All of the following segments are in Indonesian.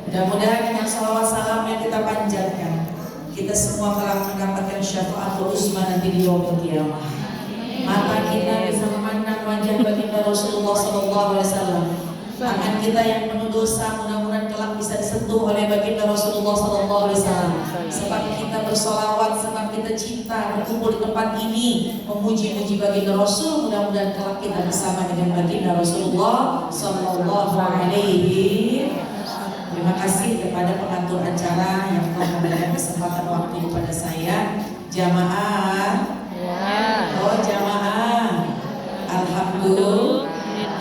Mudah-mudahan dengan salawat salam yang kita panjatkan, kita semua telah mendapatkan syafaatul uzma nanti di yaumil qiyamah. Mata kita bisa memandang wajah baginda Rasulullah SAW. Tangan kita yang penuh dosa mudah-mudahan kelak bisa disentuh oleh baginda Rasulullah SAW. Sebab kita bersolawat, sebab kita cinta berkumpul di tempat ini memuji-muji baginda Rasul, mudah-mudahan kelak kita bersama dengan baginda Rasulullah SAW. Terima kasih kepada pengatur acara yang telah memberikan kesempatan waktu kepada saya. Jamaah, oh jamaah, alhamdulillah.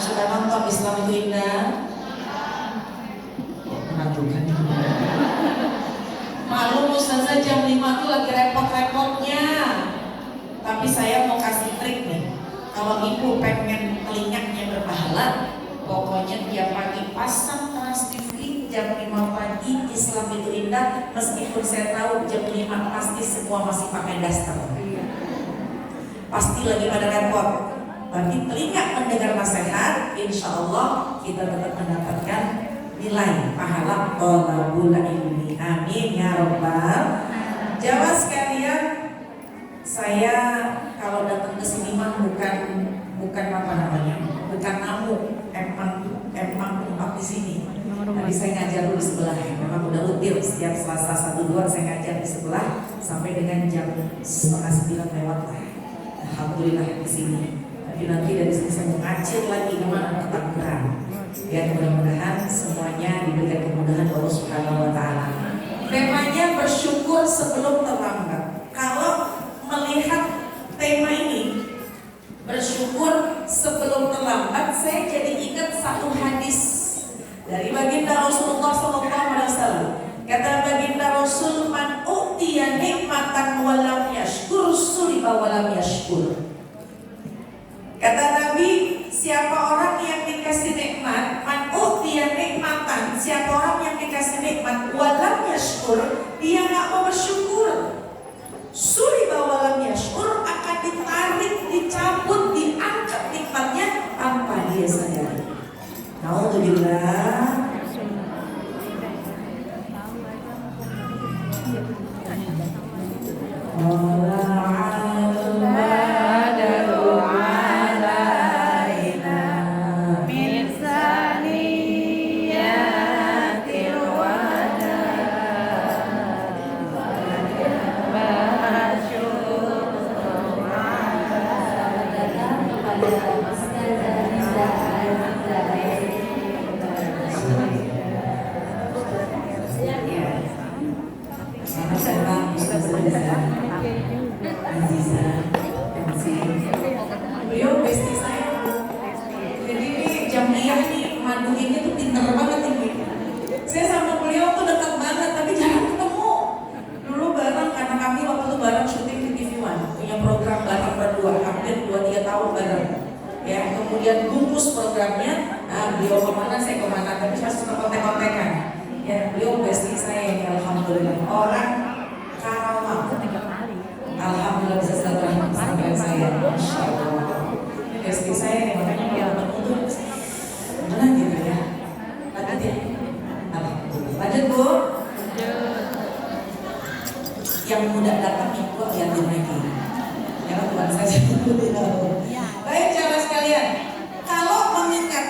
Sudah nonton Islam itu Indah? Menakjubkan. Maklum Ustazah jam 5 tuh lagi repot-repotnya. Tapi saya mau kasih trik nih. Kalau ibu pengen telinganya berpahala, pokoknya tiap pagi pasang Trans TV jam 5 pagi, Islam itu Indah. Meskipun saya tahu jam 5 pasti semua masih pakai daster, pasti lagi pada repot. Tapi telinga mendengar nasihat, insya Allah kita tetap mendapatkan nilai pahala thalabul ilmi. Amin ya rabbal. Jamaah sekalian, saya kalau datang ke sini mah bukan apa namanya, bukan tamu, emang tempat di sini. Tadi saya ngajar dulu di sebelah, memang udah rutin setiap Selasa 1-2 saya ngajar di sebelah sampai dengan jam 8:30 lewat lah. Alhamdulillah di sini. Tapi nanti dari sini saya mau ngacir lagi kemana, ke Tangerang. Ya mudah-mudahan semuanya diberikan kemudahan Allah Subhanahu Wa Taala. Temanya bersyukur sebelum terlambat. Kalau melihat tema ini bersyukur sebelum terlambat, saya jadi ingat satu hadis dari baginda Rasulullah SAW. Kata baginda Rasul, man utiya nikmatan walam yashkur suliba walam yashkur. Kata Nabi, siapa orang yang dikasih nikmat, man utiya nikmatan, siapa orang yang dikasih nikmat walam yashkur, dia nggak mau bersyukur, suliba walam yashkur, akan ditarik, dicabut, diangkat nikmatnya tanpa dia sadari. Alhamdulillah. Beliau bestie saya. Jadi ini Jamiyah nih, manduinnya tuh pinter banget ini. Saya sama beliau tuh dekat banget, tapi jarang ketemu. Dulu bareng karena kami waktu itu bareng syuting di TV One, punya program bareng berdua, hampir 2-3 tahun bareng. Ya, kemudian bungkus programnya, beliau kemana, saya kemana, tapi masih suka kontek-kontekan. Ya, beliau bestie saya ini, alhamdulillah. Orang Karawang. Alhamdulillah bisa silaturahmi sampai saya, masya Allah. Ini bestie saya nih, makanya dia menuntut gimana gitu ya. Lanjut ya. Alhamdulillah. Lanjut Bu. Yang muda datang yang tua liatin lagi. Karena Tuhan saya dulu. Baik jamaah sekalian, kalau mengingat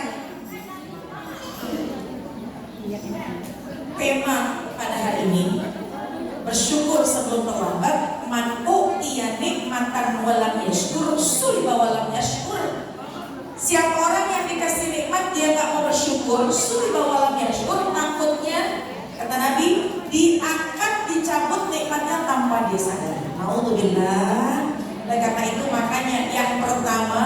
tema pada hari ini bersyukur sebelum terlambat. Man utiya nikmatan walam yashkur suliba walam yashkur. Siapa orang yang dikasih nikmat dia nggak mau bersyukur, suliba walam yashkur, takutnya kata Nabi diangkat dicabut nikmatnya tanpa dia sadar. Nauzubillah. Oleh karena itu makanya yang pertama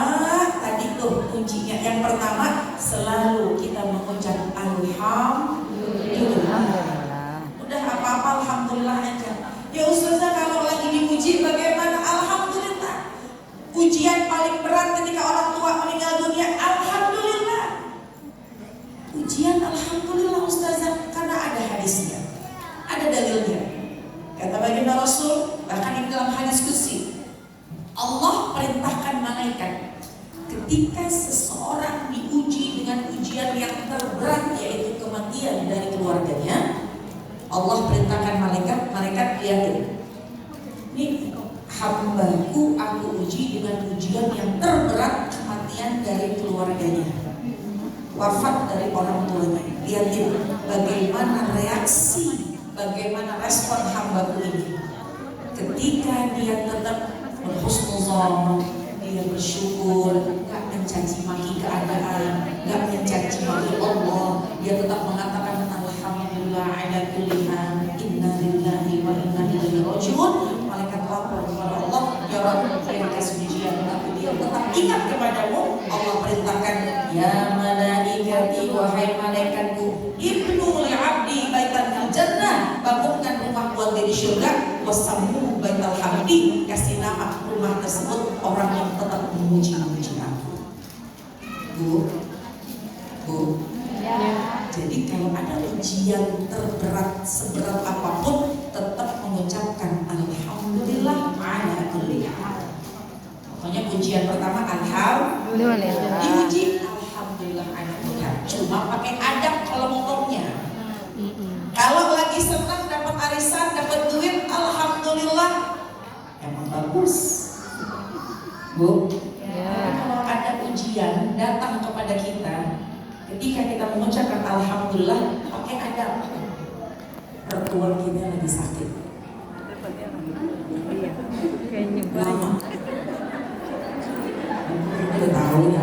tadi tuh kuncinya, yang pertama selalu kita mengucap alhamdulillah. Udah apa-apa alhamdulillah aja. Ya Ustazah, kalau lagi diuji bagaimana? Alhamdulillah. Ujian paling berat ketika orang tua meninggal dunia, alhamdulillah. Ujian alhamdulillah Ustazah, karena ada hadisnya, ada dalilnya. Kata baginda Rasul, bahkan di dalam hadis qudsi, Allah perintahkan malaikat ketika seseorang diuji dengan ujian yang terberat, yaitu kematian dari keluarganya, Allah perintahkan malaikat lihatin, ini hambaku aku uji dengan ujian yang terberat, kematian dari keluarganya, wafat dari orang tuanya. Lihatin bagaimana reaksi, bagaimana respon hambaku ini. Ketika dia tetap berhusnuzon, dia bersyukur, gak mencaci maki keadaan, gak mencaci maki Allah, dia tetap mengatakan alhamdulillah ala kulli hal, inna lillahi wa inna ilaihi rajiun. Malaikat lapor kepada Allah, ya Rabb, saya kasih ujian, tapi dia tetap ingat kepadamu. Allah perintahkan, ya malaikati, wahai malaikatku, ibnu li'abdi baitan fil jannah, bangunkan rumah buat dia di syurga, wasammu baital hamdi, kasih nama rumah tersebut orang yang tetap memuji-muji aku. Bu, jadi kalau ada ujian terberat seberat apapun, tetap mengucapkan alhamdulillah ala kulli hal. Pokoknya ujian pertama alhamdulillah, diuji alhamdulillah ala kulli hal. Cuma pakai adab kalau ngomongnya. Kalau lagi senang dapat arisan, dapat duit, alhamdulillah, emang bagus. Bu, kalau ada ujian datang kepada kita, ketika kita mengucapkan alhamdulillah, pakai adab. Mertua kita lagi sakit, lama, udah tahu ya.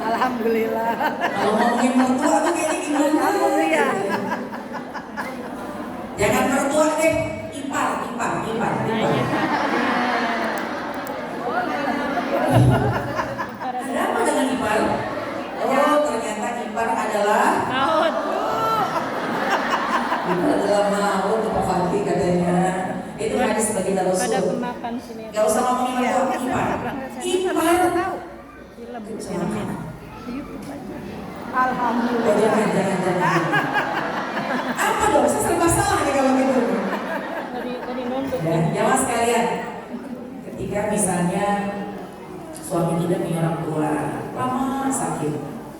Alhamdulillah. Kalau ngomongin mertua tuh kayaknya gimana? Alhamdulillah. Jangan mertua deh, ipar. Ada apa dengan ipar? Oh, ternyata ipar adalah Maut. ipar adalah maut, Pak Fatih katanya. Itu hadis bagi Pada Rasul. pemakan sini. Gak usah ngomongin mertua, ipar. Film. Alhamdulillah. Jangan. Apa dong? Saya serba salah nih kalau gitu. Tadi nunduk. Ya, jamaah sekalian. Ketika misalnya suami kita punya orang tua lama sakit,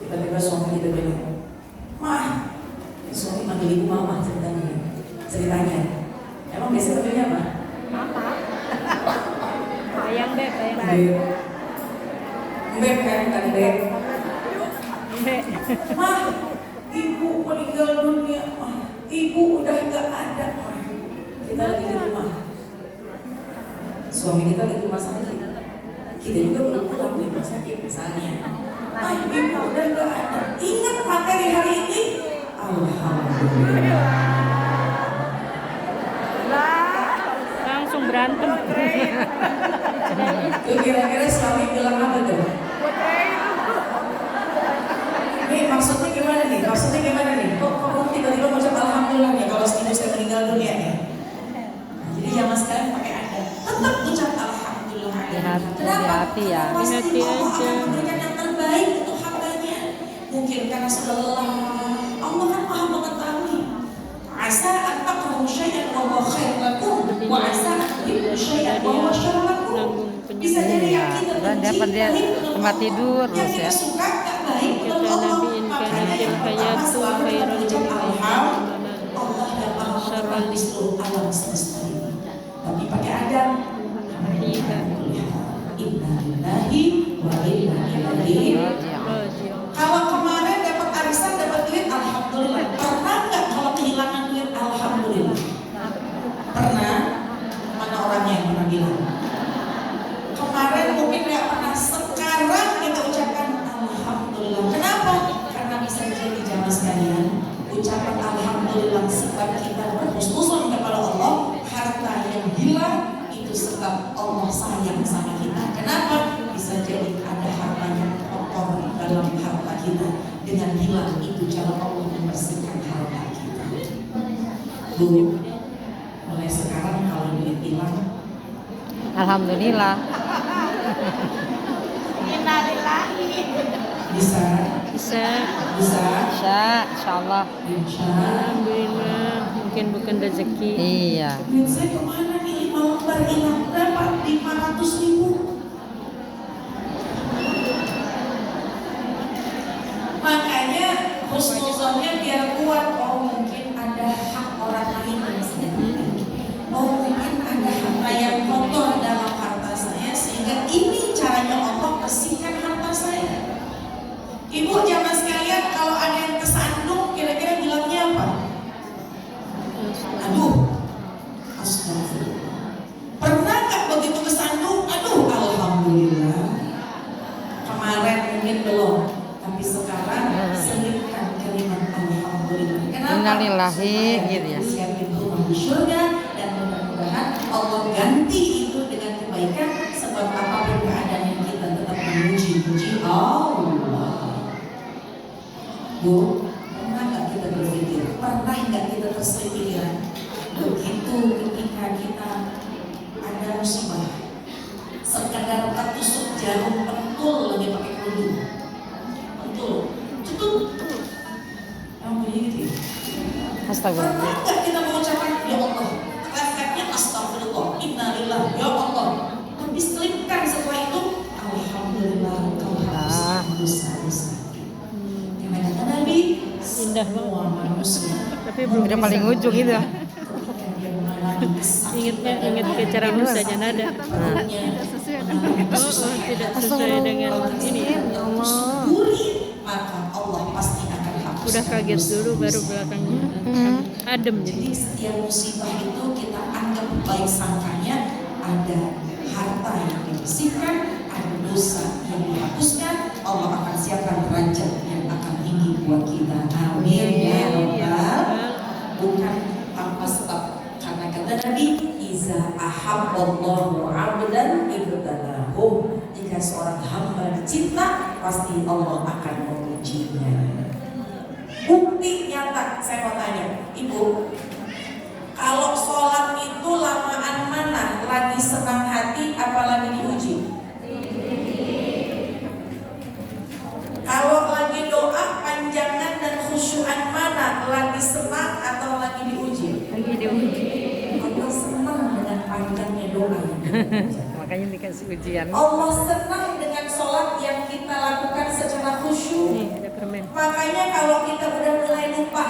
tiba-tiba suami kita bilang, "Mah," suami manggil ibu mama ceritanya. Emang biasa panggilnya apa? Apa? Ayang beb. Beb kan, Beb. Beb. Mah, ibu meninggal dunia. Mah, ibu udah gak ada. Mah, kita lagi di rumah. Suami kita lagi di rumah sakit. Kita juga belum pulang di rumah sakit misalnya. Mah, ibu udah gak ada. Ingat materi hari ini? Alhamdulillah. Langsung berantem. Itu kira-kira suami bilang apa tuh? Nih maksudnya gimana nih? Kok kamu tiba-tiba ngucap alhamdulillah nih kalau ibu saya meninggal dunia nih? Jadi zaman sekarang pakai ada. Tetap ucap alhamdulillah. Kenapa? Hati ya. Pasti Allah akan memberikan yang terbaik untuk hambanya. Mungkin karena sudah lelah. Allah kan maha mengetahui. Asa an takrahu syai'an wa huwa khairun lakum wa asa an tuhibbu syai'an wa huwa syarrun lakum. Bisa jadi yang kita benci baik untuk tempat tidur yang terus kita ya. suka gak baik untuk Allah. Makanya yang pertama selalu kita ucap alhamdulillah, Allah yang maha mengetahui seluruh alam semesta ini. Tapi pakai adab. Inna lillahi wa inna ilaihi. Kalau kemarin dapat arisan, dapat duit, alhamdulillah. itu cara Allah membersihkan harta kita. Bu, mulai sekarang kalau duit hilang, Alhamdulillah. bisa, Bisa. bisa, Insyaallah. insya. Alhamdulillah. Mungkin bukan rezeki. Iya. Duit saya kemana nih? 5 lembar hilang berapa? 500.000. Makanya husnuzonnya biar kuat. Oh mungkin ada hak orang lain yang saya miliki. Oh mungkin ada harta yang kotor dalam harta saya, sehingga ini caranya Allah bersihkan harta saya. Ibu jamaah sekalian, kalau ada yang kesandung kira-kira bilangnya apa? Aduh, astagfirullah. Pernah nggak begitu kesandung? Aduh, alhamdulillah. Kemarin mungkin belum, tapi sekarang selipkan kalimat alhamdulillah. Kenapa? Innalillahi, Supaya gitu ya. siapin rumah di surga, dan mudah-mudahan Allah ganti itu dengan kebaikan. Sebab apapun keadaan yang kita tetap memuji-muji Allah. Bu, pernah nggak kita berpikir? Pernah nggak kita terselip pikiran? Begitu ketika kita ada musibah, sekadar tertusuk jarum pentul lagi pakai kerudung, pentul, tutup, yang bunyi gitu. Ya? Astagfirullah. Pernah nggak kita mengucapkan ya Allah, refleksnya astagfirullah, innalillah, ya Allah. Tapi selipkan setelah itu, alhamdulillah, engkau hapuskan dosa-dosa. Yang kata Nabi, Indah semua manusia. Tapi belum Udah bisa. paling ujung itu. Ingat ke cara nusanya nada. Tidak sesuai dengan ini. Ya Allah. Maka Allah pasti akan hapus. Udah kaget dulu baru belakangnya adem Jadi jadi. setiap musibah itu kita anggap baik sangkanya ada harta yang dibersihkan, ada dosa yang dihapuskan. Allah akan siapkan derajat yang akan tinggi buat kita. Amin ya Rabbal. Bukan tanpa sebab. Karena kata Nabi, iza ahabballahu 'abdan ibtalahu. Jika seorang hamba dicinta, pasti Allah akan memujinya. Bukti nyata, saya mau tanya, Ibu, kalau sholat itu lamaan mana? Lagi senang hati, apalagi diuji? Kalau lagi doa panjangan dan khusyuan mana? Lagi senang atau lagi diuji? Lagi diuji. Allah senang dengan panjangnya doa. Makanya dikasih ujian. Allah senang dengan sholat yang kita lakukan secara khusyuk. Nih ada permen. Makanya kalau kita udah mulai lupa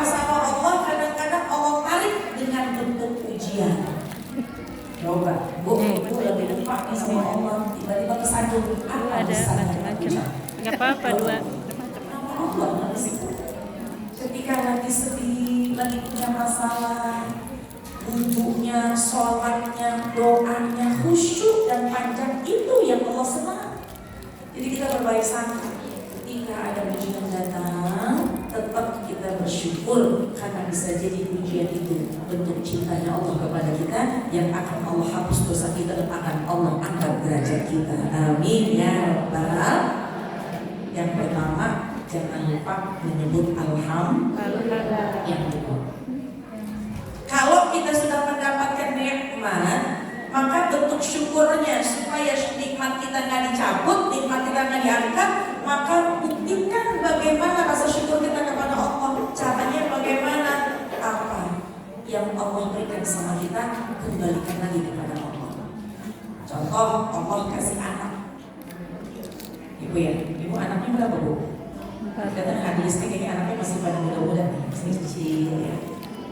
sama Allah, kadang-kadang Allah tarik dengan bentuk ujian. Coba, Bu, Ibu lagi lupa nih sama Allah, tiba-tiba kesandung. Apa Ada kesandung? macam-macam. Enggak apa-apa dua. Nama Allah nggak di situ. Ketika lagi sedih, lagi punya masalah, wudhunya, sholatnya, doanya, khusyuk dan panjang, itu yang Allah senang. Jadi kita berbaik sangka. Ketika ada ujian datang, tetap kita bersyukur karena bisa jadi ujian itu bentuk cintanya Allah kepada kita yang akan Allah hapus dosa kita dan akan Allah angkat derajat kita. Amin ya Rabbal. Yang pertama, jangan lupa menyebut alhamdulillah. Yang kedua, kalau kita sudah mendapatkan nikmat, maka bentuk syukurnya supaya nikmat kita nggak dicabut, nikmat kita nggak diangkat, maka buktikan bagaimana rasa syukur kita kepada Allah. Caranya bagaimana? Apa yang Allah berikan sama kita, kembalikan lagi kepada Allah. Contoh, Allah kasih anak. Ibu ya, ibu anaknya berapa Bu? Kadang hadis kayaknya anaknya masih pada muda-muda nih, masih kecil ya.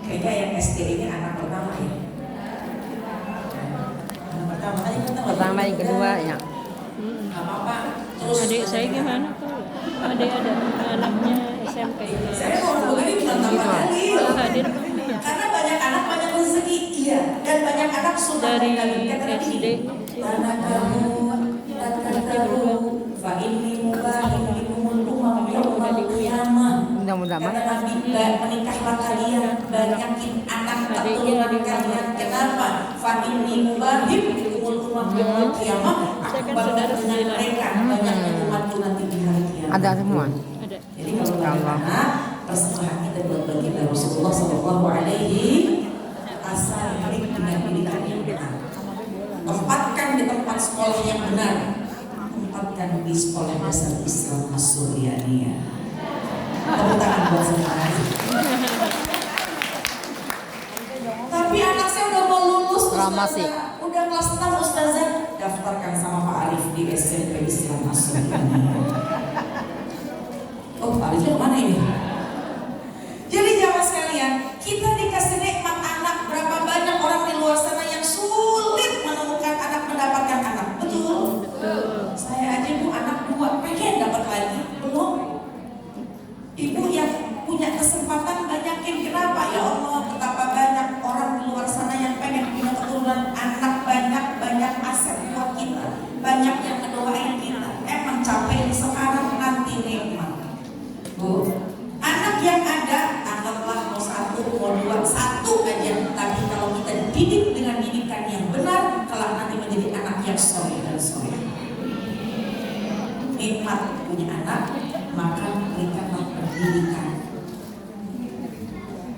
Kayaknya yang SD ini anak pertama ya. Anak pertama aja kita Pertama yang kedua ya. Gak apa-apa. Terus Adik saya gimana tuh? Adik ada anaknya SMP. saya mau begini bukan tambah lagi. Oh, hadir ya. Karena banyak anak banyak rezeki, iya. Dan banyak anak sudah Dari kata Nabi SD. ini. Karena kamu dan katamu, fa inni mubahim bikumul umam yaumal qiyamah. Mudah-mudahan. Kata Nabi, menikahlah kalian, banyakin anak keturunan kalian. Kenapa? Fa inni mubahim bikumul umam yaumal qiyamah. Aku bangga dengan mereka, banyaknya umatku nanti di hari kiamat. Ada semua. Ada. Jadi bagaimana persembahan kita buat baginda Rasulullah Sallallahu Alaihi Wasallam dengan pendidikan yang benar. Tempatkan di tempat sekolah yang benar. Tempatkan di sekolah dasar Islam As-Suryaniyah. Tepuk tangan buat saya. Tapi anak saya udah mau lulus, Ustazah. Udah kelas 6, Ustazah. Daftarkan sama Pak Arif di SMP Islam As-Suryaniyah. Oh, Pak Arifnya kemana ini? Jadi jamaah sekalian, kita dikasih nikmat anak. Berapa banyak orang di luar sana yang sulit menemukan anak, mendapatkan anak. Betul? Saya aja Bu anak 2, pengen dapat lagi, belum? Ibu yang punya kesempatan banyakin, kenapa? Ya Allah, betapa banyak orang di luar sana yang pengen punya keturunan anak, banyak aset buat kita, banyak yang ngedoain kita. Emang capek sekarang, nanti nikmat. Bu, anak yang ada, anggaplah mau 1, mau 2, 1 aja. Tapi kalau kita didik dengan didikan yang benar, kelak nanti menjadi anak yang soleh dan soleh. Nikmat punya anak, maka berikanlah pendidikan.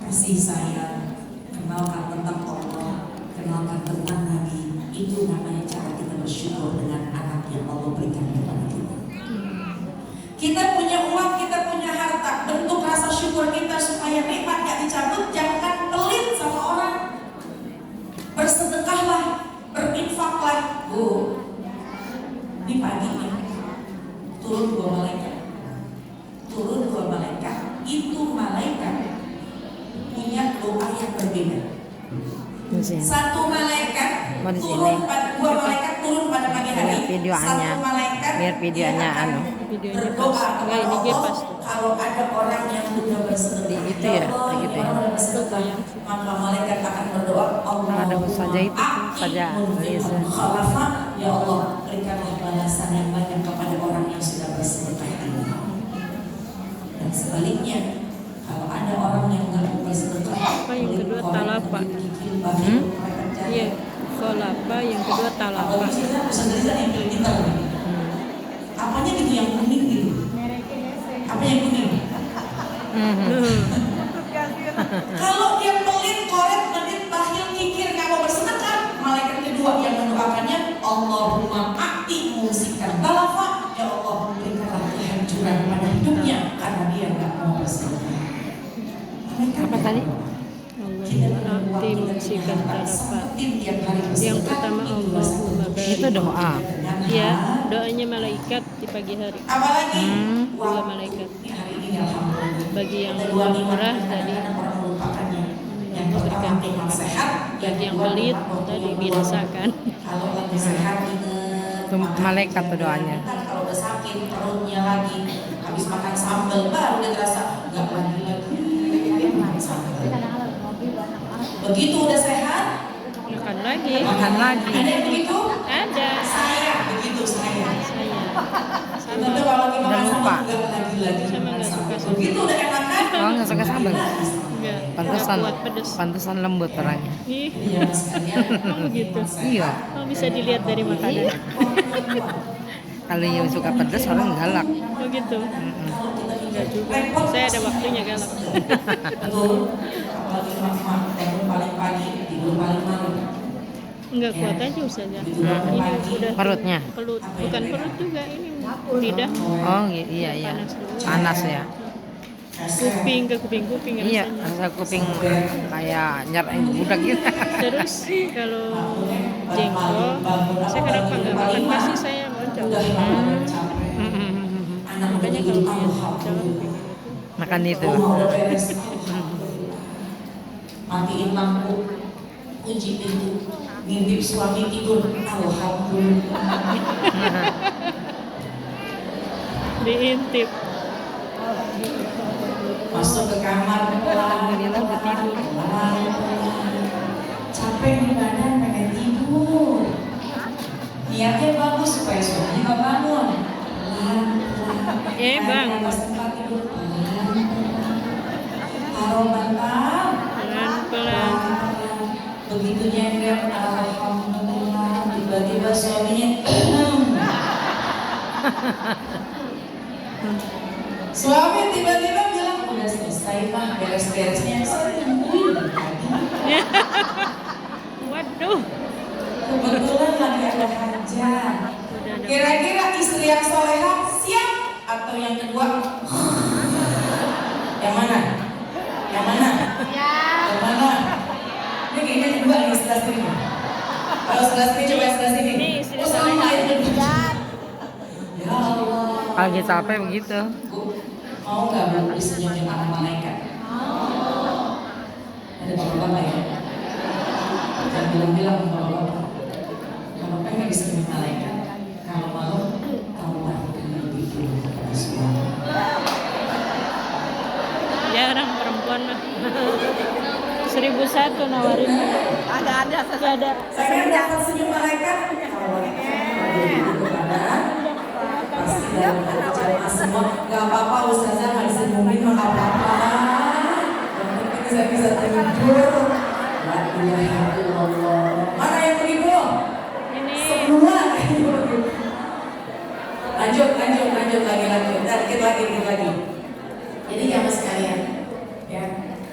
Kasih sayang, kenalkan tentang Allah, kenalkan tentang Nabi. Itu namanya cara kita bersyukur dengan anak yang Allah berikan kepada kita. Kita punya uang, kita punya harta. Bentuk rasa syukur kita supaya nikmat gak dicabut. Jangan pelit sama orang. Bersedekahlah, berinfaklah. Bu, di pagi ini turun 2 malaikat. Turun 2 malaikat. Itu malaikat punya doa yang berbeda. Satu malaikat turun, 2 malaikat turun pada pagi hari. Satu malaikat biar videonya berdoa kepada Allah. Kalau ada orang yang sudah bersedekah, itu ya, gitu ya. maka malaikat akan berdoa, Allah Ada saja itu saja. Ya Allah, berikanlah balasan yang banyak kepada orang yang sudah bersedekah ini. Dan sebaliknya, kalau ada orang yang nggak mau bersedekah, Apa yang kedua talapa? Iya, kolapa. Yang kedua talapa. Apanya gitu yang kuning gitu? Apa yang kuning? Kalau dia pelit, koret, menit, bakhil, kikir, nggak mau bersedekah, malaikat kedua yang mendoakannya, Allahumma a'ti musikan talafa, ya Allah berikanlah kehancuran pada hidupnya karena dia nggak mau bersedekah. Apa tadi? Allahumma a'ti musikan talapa. Yang pertama Allahumma barik. Itu doa. Ya, doanya malaikat di pagi hari. Apalagi 2 malaikat. Bagi yang murah murah tadi Allah berikan nikmat. Bagi yang pelit tadi binasakan. Kalau lagi sehat Itu malaikat tuh doanya. kalau udah sakit perutnya lagi, habis makan sambal baru dia terasa nggak lagi makan sambal. Begitu udah sehat, Makan lagi. Makan lagi. ada yang begitu? Ada. Saya begitu saya. Saya. Tapi Sama. kalau lagi makan Udah lupa. sambal nggak lagi Sama makan nggak sambal. suka. Begitu udah enakan. Oh, nggak suka sambal. Enggak. Pantesan, Kuat pedes. pantesan lembut orangnya. Ih, Iya sekalian. oh begitu. Iya. Oh bisa dilihat dari makanan. Kalau yang suka pedas orang galak. Oh gitu. Enggak juga. Saya ada waktunya galak. Betul. Apalagi mak-mak bangun paling pagi, tidur paling malam. Enggak kuat aja Ustazah. Ini udah Perutnya. pelut. Bukan perut juga ini. Lidah. Oh iya iya. Panas ya. Kuping ke kuping-kuping Iya, rasanya. rasa kuping kayak nyerahin budak gitu. Terus kalau jengkol, saya kenapa nggak makan pasti saya muncul. Makanya kalau dia muncul, Makan itu. Rumah udah beres. Matiin lampu, kunci pintu, ngintip suami tidur. Alhamdulillah. diintip. Masuk ke kamar pelan, Alhamdulillah udah tidur. capek di badan, pengen tidur. Niatnya bagus supaya suaminya nggak bangun. Bangun. Tempat tidur taruh bantal. Pelan-pelan. Begitu nyender, alhamdulillah. Tiba-tiba suaminya Suami tiba-tiba bilang udah selesai mah, beres-beresnya saya tungguin dari tadi. Waduh. Kebetulan lagi ada hajat. Kira-kira istri yang solehah siap atau yang kedua? Yang mana? Yang mana? Yang mana? Ini kayaknya kedua nih, sebelah sini. Kalau sebelah sini coba sebelah sini. Ini istri Oh sama solehah. yang kedua. Ya Allah. Lagi capek begitu. Bu, mau nggak Bu disenyumin sama malaikat? Ada bapak-bapak ya? Jangan bilang-bilang sama bapak-bapak. Kalau pengen disenyumin malaikat, kalau mau tawarkan lebih dulu kepada suami. Jarang perempuan mah. 1001 nawarin. Gak ada. Saya kan dapat senyum malaikat. Kalau kepada pasti dalam hati jamaah semua. Gak apa-apa Ustazah nggak disenyumin mah nggak apa-apa. Yang penting saya bisa tidur. La ilaha illallah. Mana yang beribu? Ini Semua. Lanjut lagi. Dikit lagi. Jadi jamaah sekalian, ya,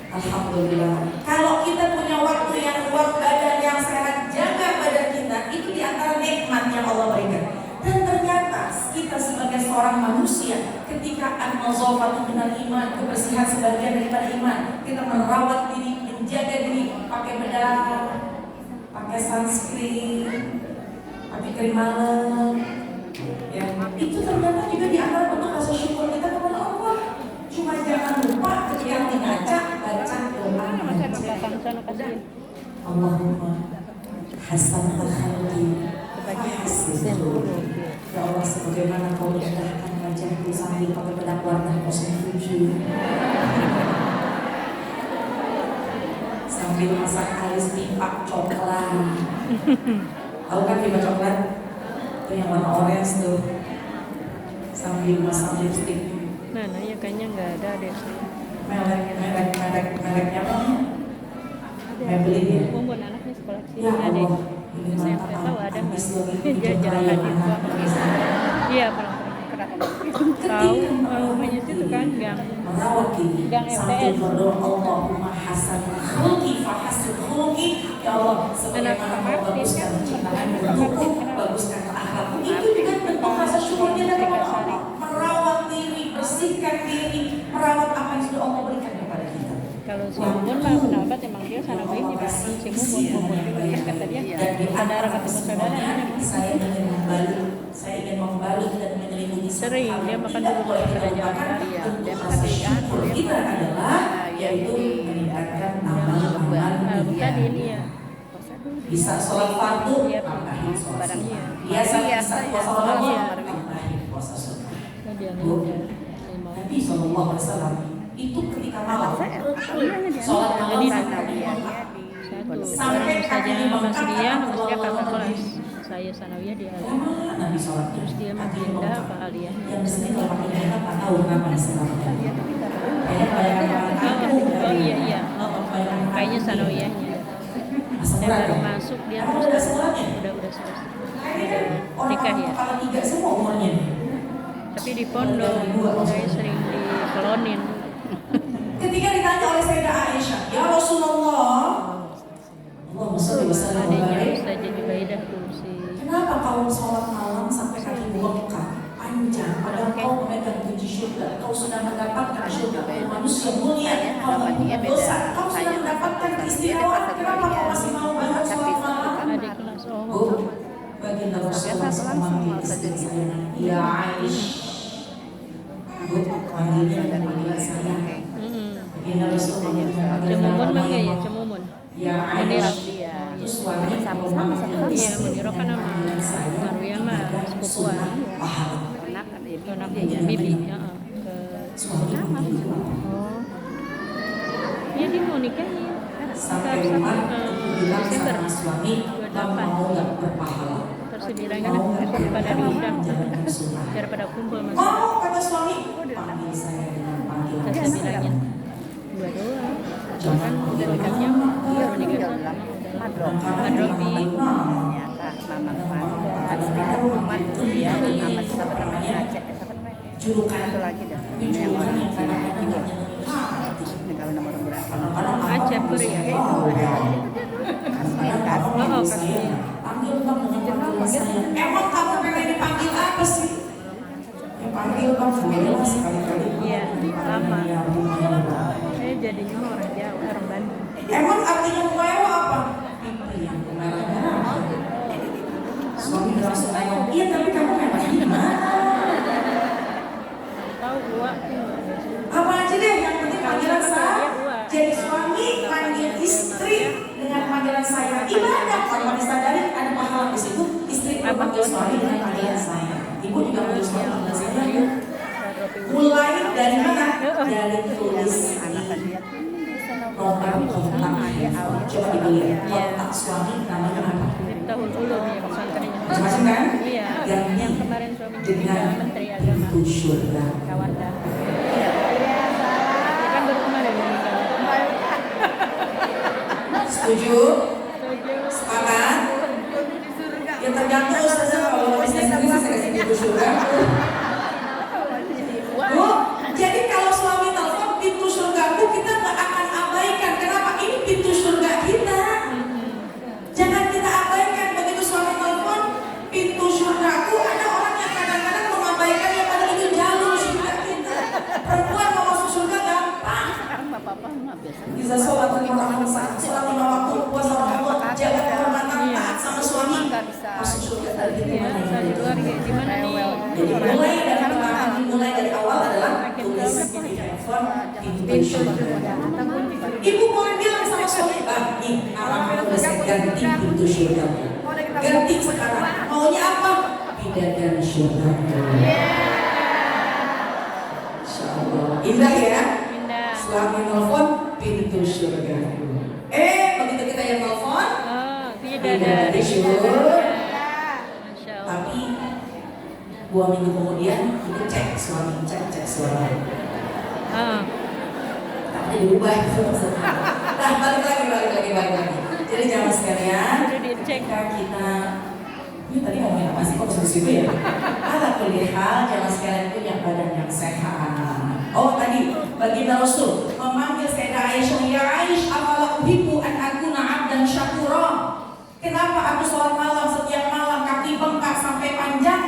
alhamdulillah. Kalau kita punya waktu yang luang, badan yang sehat, jaga badan kita, itu diantara nikmat yang Allah berikan. Dan ternyata kita sebagai seorang manusia, ketika an-nazafatu minal iman, kebersihan sebagian daripada iman, kita merawat diri, menjaga diri, pakai bedak, pakai sunscreen, pakai krim malam, ya, itu ternyata juga diantara bentuk rasa syukur kita kepada Allah. Cuma jangan lupa ketika baca doa Allahumma hasanul khalqi fahasin. Ya Allah, sebagaimana kau indahkan wajahku sambil pakai bedak warna 07, sambil masak alis timpak coklat. Tahu kan timpak coklat? Itu yang warna orange tuh. Sambil masak lipstick. nah ya kayaknya nggak ada deh. Mereknya apa? Maybelline ya? Kumpul anaknya sekolah sini Ya ada. Allah, ini Saya mantap. nggak tahu ada nggak. Habis lagi Dia hidup jalan raya di mahal. Iya tahu rumahnya situ kan gang. Merawat diri Gang sambil MTS. berdoa Allahumma hasan khulqi fahasin khulqi. Ya Allah, sebagaimana kau baguskan ciptaan bentukku, baguskan akhlakku. Itu juga bentuk rasa syukurnya dari Allah. Merawat diri, bersihkan diri, merawat apa yang sudah Allah berikan kepada kita. Kalau si Mumun mah pendapat emang dia sanawin juga si Mumun kan kata dia saudara ketemu saudara saya ingin membalut dan menyelimuti sering dia makan dulu pada jalan kaki ya. dia makan syukur kita adalah yaitu meningkatkan amal-amal Bukan dunia. ini ya. Bisa sholat fardu, Iya, tambahin sholat barang iya. sunnah. Biasa puasa Ramadan, Iya. tambahin puasa sunnah. Oh, dia Bu, nih. Nabi SAW itu ketika malam sholat malam Satu. Sampai Orang saja kaki Mas bengkak, Ria, kaki Mas Ria bawah kakak tadi. kelas. Saya sanawiyah di Aliyah. Lama Nabi sholatnya. Terus dia Kaki makin bengkak. dah apa Aliyah. Yang di sini kalau pakai dana tak tahu kenapa istilahnya. Kayaknya bayangan aku. Oh iya. Bayangan Kayaknya aku. sanawiyahnya. Asal Saya berat baru ya? masuk dia Kamu terus udah sekolahnya? udah selesai. Kayaknya kan Nikah orang ya. kepala tiga semua umurnya nih. Tapi di pondok saya sering dikelonin. Ketika ditanya oleh Sayyidah Aisyah, ya Rasulullah, Allahumma sholli wa sallim wa Adanya barik. Ustazah Jubaidah kursi. Kenapa kau sholat malam sampai kaki bengkak panjang? Padahal kau memegang kunci surga, kau sudah mendapatkan surga, kau manusia mulia, kau mempunyai dosa, kau sudah mendapatkan keistimewaan. Kenapa kau masih mau bangun sholat malam? Adik kelas Bu, oh. baginda Rasulullah memanggil istri saya, ya Aish. Bu, manggilnya dengan panggilan saya. Baginda Rasulullah memanggil Cemumun mah nama ya Cemumun. ya Muniro. Aish. Terus suami sama-sama Iya Muniro kan sama Marwiyah mah sepupuan. pahala. Anaknya Bibi. Ya, ke Suami begitu. oh. Iya dia mau nikah nih. Sampai rumah aku bilang Desember sama suami, kamu mau nggak berpahala? persibirangan Mau nggak pada diundang menjalankan sunnah? daripada kumpul mas. Mau, kata suami. Panggil saya dengan panggilan Saya saya. bilangnya dua doang. Jangan Kan udah nikahnya iya menikah Madrobi. Julukan Tapi juga yang kadang-kadang nggak nyenengin hati. Kalau nomor berapa? Kadang-kadang Ajab abang beri ya. kadang-kadang saya panggil bang dengan panggilan saya. Emang kamu pengen dipanggil apa sih? Ya panggil bang, panggil sekali-kali. Iya, lama. Ya, rumahnya. Saya jadinya orang Jawa, orang Bandung. Emang artinya mewah apa? Pipi yang merah-merah. Suami langsung nanya, iya tapi kamu mewahnya di mana? Tahu gua. Apa aja deh, yang penting panggilan saya. Jadi suami panggil istri dengan panggilan saya. Ibadah, kalau disadari ada pahala di situ. Istri panggil suami dengan panggilan saya. Ibu juga panggil suami dengan saya. Mulai dari mana? Dari tulis nomor kontak. Coba ibu lihat kontak suami namanya apa? Tahun dulu nih pesantrennya. Macam-macam kan? Iya. Yang Yang kemarin suami dengan Menteri Agama. pintu surga. Kawanda. Iya. Ya kan baru kemarin meninggal. Setuju? Sepakat? Ya tergantung Ustazah, kalau bisnis lagi saya kasih pintu surga. Bu, jadi kalau suami telepon pintu surgaku kita nggak akan abaikan. Kenapa? Ini pintu surga kita. Jangan kita abaikan. Begitu suami telepon pintu surgaku, ada orang yang kadang-kadang mengabaikan yang pada itu jalur surga kita. Perempuan mau masuk surga gampang. Bisa sholat lima waktu, sholat 5 waktu, puasa Ramadan, jaga kehormatan, taat sama suami, masuk surga dari Iya, dari luar kayak gimana nih? Jadi mulai dari awal adalah tulis di handphone pintu surga. Ibu boleh bilang sama suami, nih alamat udah saya ganti pintu surga. Ganti sekarang. Maunya apa? Bidadari surga. Insya Allah. Indah ya. Indah. Suami nelfon pintu surga. Begitu kita yang nelfon, Oh, bidadari surga. Masya Allah. Tapi 2 minggu kemudian itu cek suami. Ah, Tapi diubah. Nah balik lagi. Jadi jangan sekalian. udah dicek. Jika kita ini tadi ngomongin apa sih kok ke situ ya? Ala kulli hal jangan sekalian punya badan yang sehat. Oh tadi baginda Rasul memanggil Sayyidah Aisyah, ya Aisyah, afala uhibbu an akuna 'abdan syakura. Kenapa aku sholat malam setiap malam kaki bengkak sampai panjang?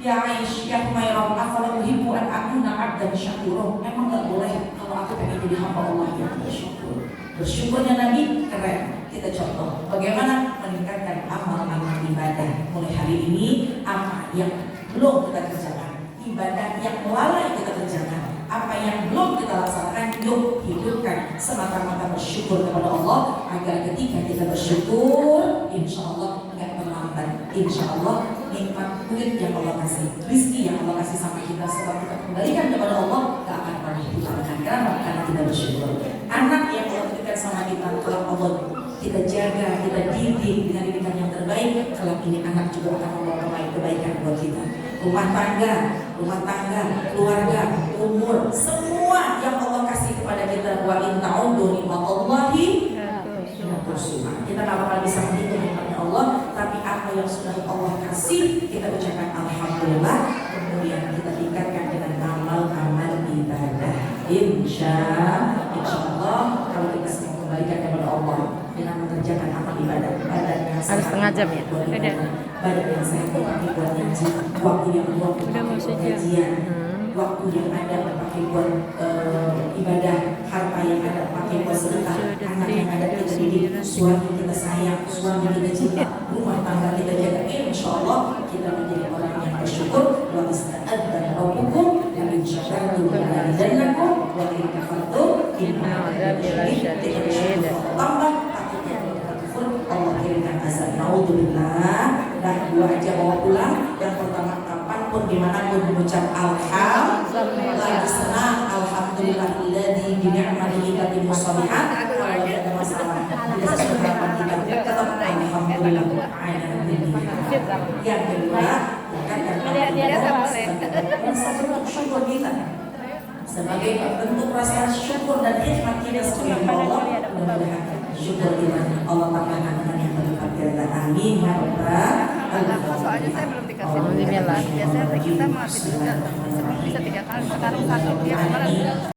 Ya Aisyah, ya Humairah, afala uhibbu an akuna 'abdan syakura. Emang enggak boleh kalau aku pengen jadi hamba Allah yang bersyukur. Bersyukurnya Nabi keren. Kita contoh bagaimana meningkatkan amal-amal ibadah. Mulai hari ini apa yang belum kita kerjakan, ibadah yang lalai kita kerjakan, apa yang belum kita laksanakan, yuk hidupkan semata-mata bersyukur kepada Allah agar ketika kita bersyukur, insya Allah nggak terlambat. Insya Allah nikmat duit yang Allah kasih, rizki yang Allah kasih sama kita, sebab kita kembalikan kepada Allah gak akan pernah hilangkan. Kenapa? Karena kita bersyukur. Anak yang Allah berikan sama kita, kalau Allah kita jaga, kita didik dengan didikan yang terbaik, kelak ini anak juga akan membawa kebaikan buat kita. Rumah tangga, keluarga, umur, semua yang Allah kasih kepada kita. Wa in ta'uddu ni'matallahi la tuhsuha. Kita nggak bakal bisa menghitung nikmatnya Allah, tapi apa yang sudah Allah kasih kita ucapkan alhamdulillah, kemudian kita tingkatkan dengan amal-amal ibadah. Insya Allah kalau kita semua kembalikan kepada Allah dengan mengerjakan amal ibadah, badan yang sehat, Harus setengah jam ya? badan yang sehat dipakai buat ngaji, waktu yang luang dipakai buat kajian, waktu yang ada dipakai buat ibadah, harta yang ada dipakai buat sedekah, anak yang ada kita didik, suami kita sayang, suami kita cinta, rumah tangga kita jaga. Insya Allah kita menjadi orang yang bersyukur. Wa ista'adzana rabbukum la in syakartum la azidannakum wa in kafartum inna adzabi lasyadid. Tambah takutnya kita kufur, Allah kirimkan azab. Naudzubillah. Dah 2 aja bawa pulang. Yang pertama kapanpun dimanapun mengucap alhamdulillah, lagi senang alhamdulillahilladzi bi ni'matihi tatimmu shalihat. Kalau ada masalah di sesuatu kita tetap alhamdulillah. Yang kedua bentuk syukur kita sebagai bentuk rasa syukur dan nikmat kita sebagai Allah. Mudah-mudahan syukur kita Allah tambahkan dengan yang berlipat ganda. Amin ya rabbal alamin. soalnya saya belum dikasih Oh, Bismillah. biasanya kita mati dulu bisa 3 kali sekarang sakit dia kemarin